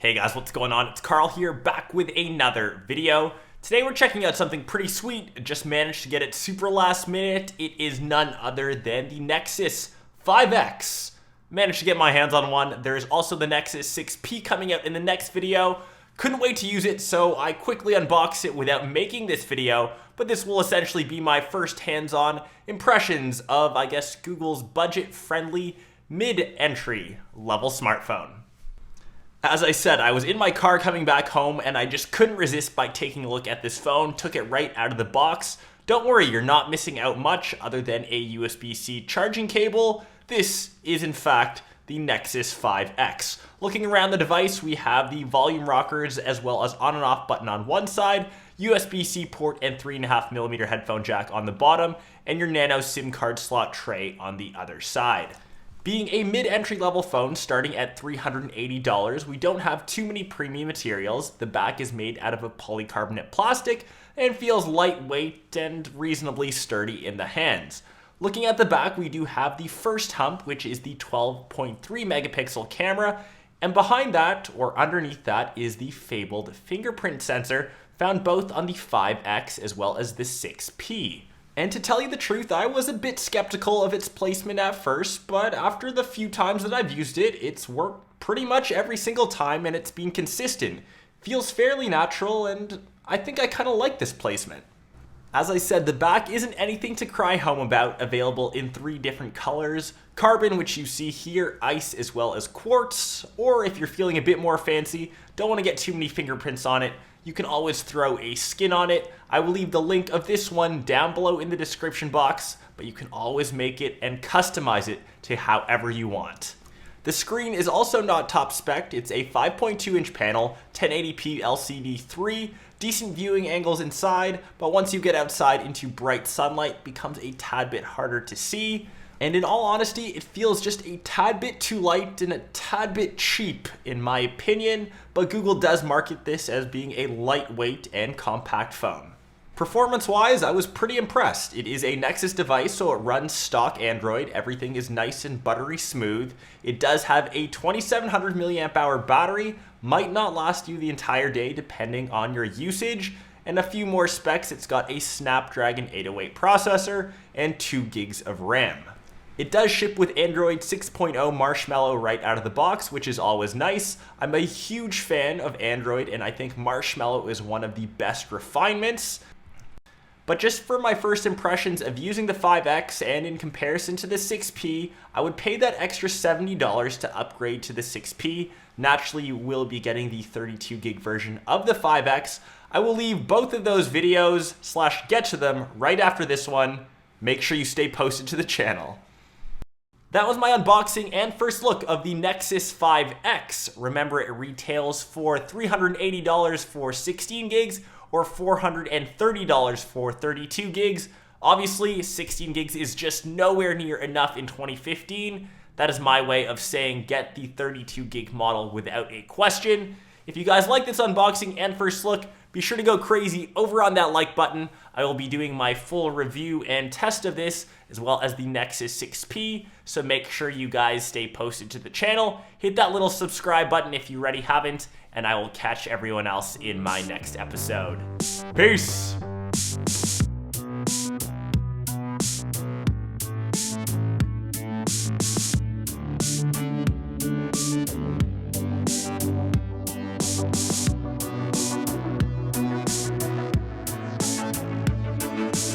Hey guys, what's going on? It's Karl here, back with another video. Today we're checking out something pretty sweet. Just managed to get it super last minute. It is none other than the Nexus 5X. Managed to get my hands on one. There's also the Nexus 6P coming out in the next video. Couldn't wait to use it, so I quickly unboxed it without making this video, but this will essentially be my first hands-on impressions of, I guess, Google's budget-friendly mid-entry level smartphone. As I said, I was in my car coming back home and I just couldn't resist by taking a look at this phone, took it right out of the box. Don't worry, you're not missing out much other than a USB-C charging cable. This is in fact the Nexus 5X. Looking around the device, we have the volume rockers as well as on and off button on one side, USB-C port and 3.5mm headphone jack on the bottom, and your nano SIM card slot tray on the other side. Being a mid-entry level phone starting at $380, we don't have too many premium materials. The back is made out of a polycarbonate plastic and feels lightweight and reasonably sturdy in the hands. Looking at the back, we do have the first hump, which is the 12.3 megapixel camera, and behind that, or underneath that, is the fabled fingerprint sensor found both on the 5X as well as the 6P. And to tell you the truth, I was a bit skeptical of its placement at first, but after the few times that I've used it, it's worked pretty much every single time and it's been consistent. Feels fairly natural, and I think I kind of like this placement. As I said, the back isn't anything to cry home about, available in 3 different colors. Carbon, which you see here, ice, as well as quartz, or if you're feeling a bit more fancy, don't want to get too many fingerprints on it, you can always throw a skin on it. I will leave the link of this one down below in the description box, but you can always make it and customize it to however you want. The screen is also not top spec. It's a 5.2 inch panel, 1080p LCD 3, decent viewing angles inside, but once you get outside into bright sunlight, it becomes a tad bit harder to see. And in all honesty, it feels just a tad bit too light and a tad bit cheap in my opinion, but Google does market this as being a lightweight and compact phone. Performance-wise, I was pretty impressed. It is a Nexus device, so it runs stock Android. Everything is nice and buttery smooth. It does have a 2700 mAh battery, might not last you the entire day depending on your usage. And a few more specs, it's got a Snapdragon 808 processor and 2 gigs of RAM. It does ship with Android 6.0 Marshmallow right out of the box, which is always nice. I'm a huge fan of Android, and I think Marshmallow is one of the best refinements. But just for my first impressions of using the 5X and in comparison to the 6P, I would pay that extra $70 to upgrade to the 6P. Naturally, you will be getting the 32 gig version of the 5X. I will leave both of those videos / get to them right after this one. Make sure you stay posted to the channel. That was my unboxing and first look of the Nexus 5X. Remember, it retails for $380 for 16 gigs or $430 for 32 gigs. Obviously, 16 gigs is just nowhere near enough in 2015. That is my way of saying get the 32 gig model without a question. If you guys like this unboxing and first look, be sure to go crazy over on that like button. I will be doing my full review and test of this, as well as the Nexus 6P, so make sure you guys stay posted to the channel. Hit that little subscribe button if you already haven't, and I will catch everyone else in my next episode. Peace!